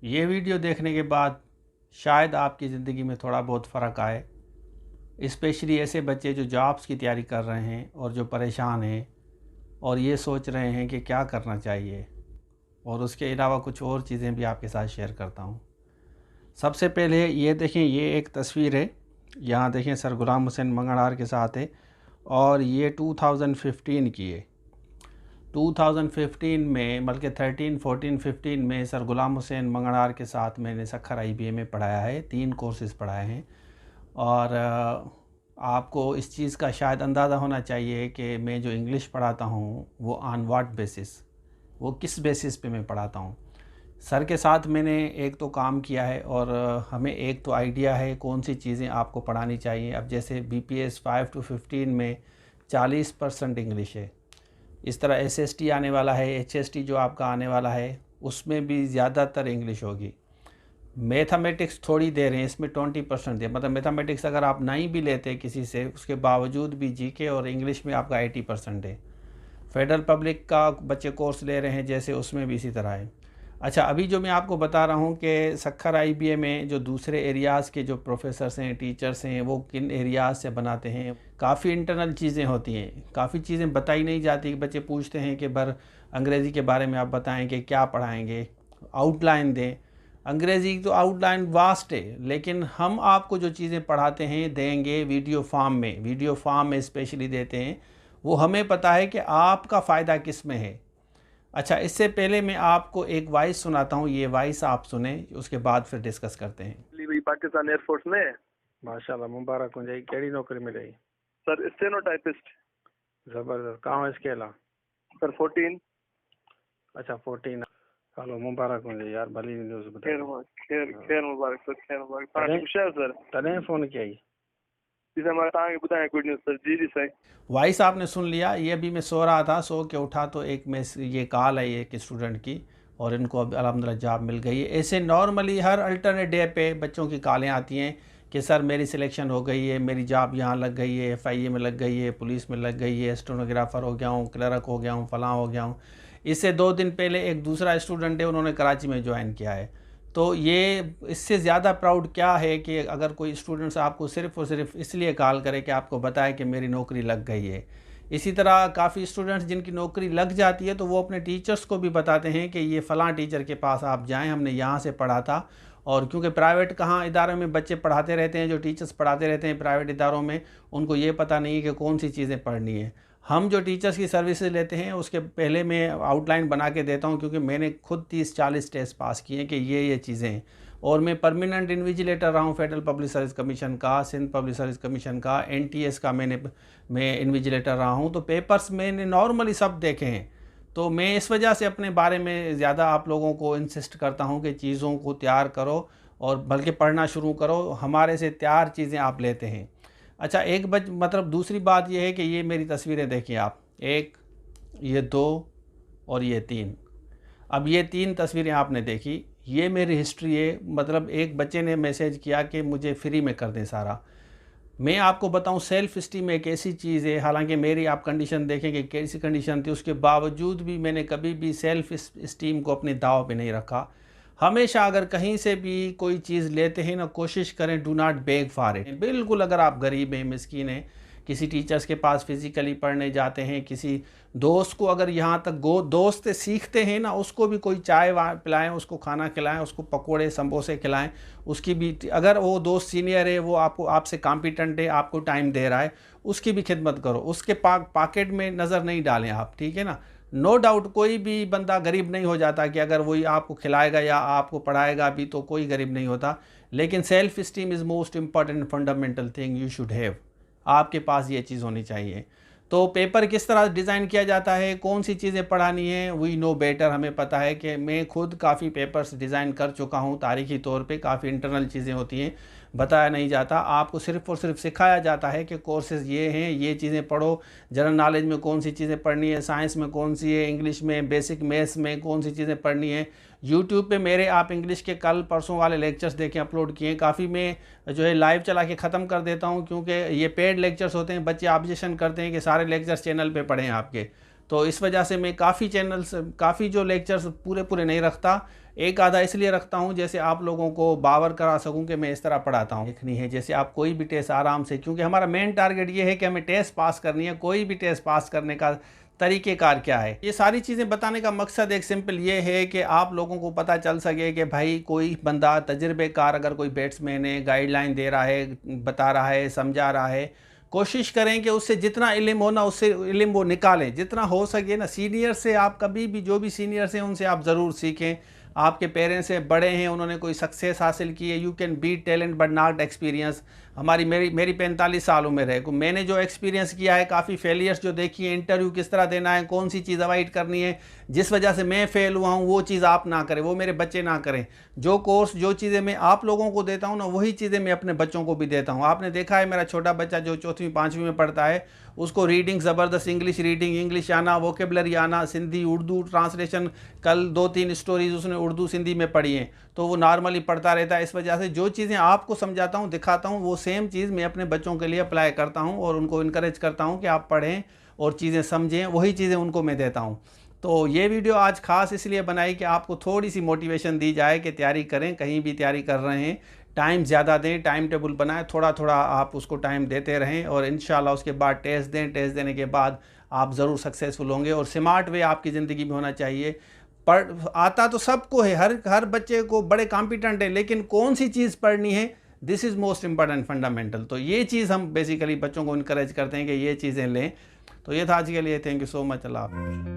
ये वीडियो देखने के बाद शायद आपकी ज़िंदगी में थोड़ा बहुत फ़र्क आए, स्पेशली ऐसे बच्चे जो जॉब्स की तैयारी कर रहे हैं और जो परेशान हैं और ये सोच रहे हैं कि क्या करना चाहिए, और उसके अलावा कुछ और चीज़ें भी आपके साथ शेयर करता हूँ। सबसे पहले ये देखें, ये एक तस्वीर है, यहाँ देखें सर गुलाम हुसैन मंगलहार के साथ है और ये 2015 की है। 2015 में बल्कि 13, 14, 15 में सर गुलाम हुसैन मंगलहार के साथ मैंने सक्खर IBA में पढ़ाया है, 3 कोर्सेज़ पढ़ाए हैं। और आपको इस चीज़ का शायद अंदाज़ा होना चाहिए कि मैं जो इंग्लिश पढ़ाता हूँ वो ऑन व्हाट बेसिस, वो किस बेसिस पे मैं पढ़ाता हूँ। सर के साथ मैंने एक तो काम किया है और हमें एक तो आइडिया है कौन सी चीज़ें आपको पढ़ानी चाहिए। अब जैसे BPS 5 to 15 में 40% इंग्लिश है, इस तरह SST आने वाला है, HST जो आपका आने वाला है उसमें भी ज़्यादातर इंग्लिश होगी। मैथमेटिक्स थोड़ी दे रहे हैं, इसमें 20% है, मतलब मैथमेटिक्स अगर आप नहीं भी लेते किसी से, उसके बावजूद भी GK और इंग्लिश में आपका 80% है। फेडरल पब्लिक का बच्चे कोर्स ले रहे हैं जैसे, उसमें भी इसी तरह है। अच्छा, अभी जो मैं आपको बता रहा हूँ कि सक्खर IBA में जो दूसरे एरियाज़ के जो प्रोफेसर्स हैं, टीचर्स हैं, वो किन एरियाज़ से बनाते हैं, काफ़ी इंटरनल चीज़ें होती हैं, काफ़ी चीज़ें बताई नहीं जाती। बच्चे पूछते हैं कि अंग्रेज़ी के बारे में आप बताएं कि क्या पढ़ाएंगे, आउटलाइन दें। अंग्रेज़ी तो आउटलाइन वास्ट है, लेकिन हम आपको जो चीज़ें पढ़ाते हैं देंगे वीडियो फॉर्म में स्पेशली देते हैं। वो हमें पता है कि आपका फ़ायदा किस में है। अच्छा, इससे पहले मैं आपको एक वॉइस सुनाता हूँ, ये वॉइस आप सुने, उसके बाद फिर डिस्कस करते हैं। भाई पाकिस्तान एयरफोर्स में माशाल्लाह, मुबारक हो जाए। केड़ी नौकरी मिली? Sir stenotypist. ज़बरदस्त। कहाँ इसके अला? सर 14। अच्छा 14। चलो मुबारक हो जाए यार, भली न्यूज़ खैर बताई। खैर खैर मुबारक सर, खैर मुबारक। तव्हां ख़ुश आहियो सर? तॾहिं फ़ोन कई? जी सर, मैं तव्हांखे ॿुधायां गुड न्यूज़ सर। जी जी सर। वॉइस आपने सुन लिया। ये अभी मैं सो रहा था, सो के उठा तो एक ये कॉल आई एक स्टूडेंट की और इनको अब अल्हम्दुलिल्लाह जॉब मिल गई है। ऐसे नॉर्मली हर अल्टरनेट डे पे बच्चों की कॉलें आती हैं कि सर मेरी सिलेक्शन हो गई है, मेरी जॉब यहाँ लग गई है, FIA में लग गई है, पुलिस में लग गई है, स्टेनोग्राफर हो गया हूँ, क्लर्क हो गया हूँ, फ़लाँ हो गया हूँ। इससे 2 दिन पहले एक दूसरा स्टूडेंट है, उन्होंने कराची में ज्वाइन किया है। तो ये इससे ज़्यादा प्राउड क्या है कि अगर कोई स्टूडेंट्स आपको सिर्फ़ और सिर्फ इसलिए कॉल करे कि आपको बताए कि मेरी नौकरी लग गई है। इसी तरह काफ़ी स्टूडेंट्स जिनकी नौकरी लग जाती है तो वो अपने टीचर्स को भी बताते हैं कि ये फ़लाँ टीचर के पास आप जाएं, हमने यहाँ से पढ़ा था। और क्योंकि प्राइवेट कहाँ इदारों में बच्चे पढ़ाते रहते हैं, जो टीचर्स पढ़ाते रहते हैं प्राइवेट इदारों में, उनको ये पता नहीं है कि कौन सी चीज़ें पढ़नी है। हम जो टीचर्स की सर्विसेज लेते हैं उसके पहले मैं आउटलाइन बना के देता हूँ, क्योंकि मैंने खुद 30-40 टेस्ट पास किए हैं कि ये चीज़ें हैं। और मैं परमानेंट इन्विजिलेटर रहा हूँ फेडरल पब्लिक सर्विस कमीशन का, सिंध पब्लिक सर्विस कमीशन का, NTS का मैं इन्विजिलेटर रहा हूँ। तो पेपर्स मैंने नॉर्मली सब देखे हैं। तो मैं इस वजह से अपने बारे में ज़्यादा आप लोगों को इंसिस्ट करता हूँ कि चीज़ों को तैयार करो और बल्कि पढ़ना शुरू करो। हमारे से तैयार चीज़ें आप लेते हैं। अच्छा, मतलब दूसरी बात यह है कि ये मेरी तस्वीरें देखिए आप, 1, ये 2 और ये 3। अब ये 3 तस्वीरें आपने देखी, ये मेरी हिस्ट्री है। मतलब एक बच्चे ने मैसेज किया कि मुझे फ्री में कर दें सारा। मैं आपको बताऊं, सेल्फ़ इस्टीम एक ऐसी चीज़ है, हालांकि मेरी आप कंडीशन देखें कि कैसी कंडीशन थी, उसके बावजूद भी मैंने कभी भी सेल्फ़ इस्टीम को अपने दाव पे नहीं रखा। हमेशा अगर कहीं से भी कोई चीज़ लेते हैं ना, कोशिश करें do not bag for it. बिल्कुल, अगर आप गरीब हैं, मिस्कीन हैं, किसी टीचर्स के पास फिज़िकली पढ़ने जाते हैं, किसी दोस्त को अगर यहाँ तक दोस्त सीखते हैं ना, उसको भी कोई चाय पिलाएं, उसको खाना खिलाएं, उसको पकोड़े समोसे खिलाएं। उसकी भी, अगर वो दोस्त सीनियर है, वो आपसे कॉम्पिटेंट है, आपको टाइम दे रहा है, उसकी भी खिदमत करो। उसके पॉकेट में नज़र नहीं डालें आप, ठीक है ना। नो डाउट कोई भी बंदा गरीब नहीं हो जाता कि अगर वही आपको खिलाएगा या आपको पढ़ाएगा भी तो कोई गरीब नहीं होता। लेकिन self esteem is most important fundamental thing you should have. आपके पास ये चीज़ होनी चाहिए। तो पेपर किस तरह डिज़ाइन किया जाता है, कौन सी चीज़ें पढ़ानी है, वी नो बेटर। हमें पता है कि मैं खुद काफ़ी पेपर्स डिज़ाइन कर चुका हूँ तारीख़ी तौर पे। काफ़ी इंटरनल चीज़ें होती हैं, बताया नहीं जाता, आपको सिर्फ़ और सिर्फ सिखाया जाता है कि कोर्सेज़ ये हैं, ये चीज़ें पढ़ो। जनरल नॉलेज में कौन सी चीज़ें पढ़नी है, साइंस में कौन सी है, इंग्लिश में, बेसिक मैथ्स में कौन सी चीज़ें पढ़नी है। यूट्यूब पे मेरे आप इंग्लिश के कल परसों वाले लेक्चर्स देखें, अपलोड किए हैं। काफ़ी मैं जो है लाइव चला के ख़त्म कर देता हूँ, क्योंकि ये पेड लेक्चर्स होते हैं। बच्चे ऑब्जेक्शन करते हैं कि सारे लेक्चर्स चैनल पे पढ़े हैं आपके, तो इस वजह से मैं काफ़ी जो लेक्चर्स पूरे नहीं रखता। एक आधा इसलिए रखता हूँ जैसे आप लोगों को बावर करा सकूँ कि मैं इस तरह पढ़ाता हूँ। लिखनी है जैसे आप कोई भी टेस्ट आराम से, क्योंकि हमारा मेन टारगेट ये है कि हमें टेस्ट पास करनी है। कोई भी टेस्ट पास करने का तरीक़ेकार क्या है, ये सारी चीज़ें बताने का मकसद एक सिंपल ये है कि आप लोगों को पता चल सके कि भाई कोई बंदा तजर्बेकार अगर कोई बैट्समैन है, गाइडलाइन दे रहा है, बता रहा है, समझा रहा है, कोशिश करें कि उससे जितना इल्म हो ना उससे इल्म वो निकालें जितना हो सके ना। सीनियर से आप कभी भी, जो भी सीनियर्स हैं उनसे आप ज़रूर सीखें। आपके पेरेंट्स से बड़े हैं, उन्होंने कोई सक्सेस हासिल की है। You can beat talent but not experience. मेरी 45 साल उम्र है, मैंने जो एक्सपीरियंस किया है, काफ़ी फेलियर्स जो देखी है, इंटरव्यू किस तरह देना है, कौन सी चीज़ अवॉइड करनी है, जिस वजह से मैं फ़ेल हुआ हूँ वो चीज़ आप ना करें, वो मेरे बच्चे ना करें। जो कोर्स, जो चीज़ें मैं आप लोगों को देता हूँ ना, वही चीज़ें मैं अपने बच्चों को भी देता हूँ। आपने देखा है मेरा छोटा बच्चा जो 4वीं 5वीं में पढ़ता है, उसको रीडिंग ज़बरदस्त, इंग्लिश रीडिंग, इंग्लिश आना, वोकेबलरी आना, सिंधी उर्दू ट्रांसलेशन, कल 2-3 स्टोरीज़ उसने उर्दू सिंधी में पढ़ी हैं, तो वो नॉर्मली पढ़ता रहता है। इस वजह से जो चीज़ें आपको समझाता हूँ, दिखाता हूँ, वो सेम चीज़ मैं अपने बच्चों के लिए अप्लाई करता हूँ और उनको इनकरेज करता हूँ कि आप पढ़ें और चीज़ें समझें, वही चीज़ें उनको मैं देता हूँ। तो ये वीडियो आज ख़ास इसलिए बनाई कि आपको थोड़ी सी मोटिवेशन दी जाए कि तैयारी करें, कहीं भी तैयारी कर रहे हैं, टाइम ज़्यादा दें, टाइम टेबल बनाएं, थोड़ा थोड़ा आप उसको टाइम देते रहें और इंशाल्लाह उसके बाद टेस्ट दें। टेस्ट देने के बाद आप ज़रूर सक्सेसफुल होंगे। और स्मार्ट वे आपकी ज़िंदगी में होना चाहिए। पढ़ आता तो सबको है, हर बच्चे को, बड़े कॉम्पिटेंट है, लेकिन कौन सी चीज़ पढ़नी है, this is most important, fundamental. तो ये चीज़ हम बेसिकली बच्चों को इनकरेज करते हैं कि ये चीज़ें लें। तो ये था आज के लिए। Thank you so much. अल्लाह हाफ़िज़।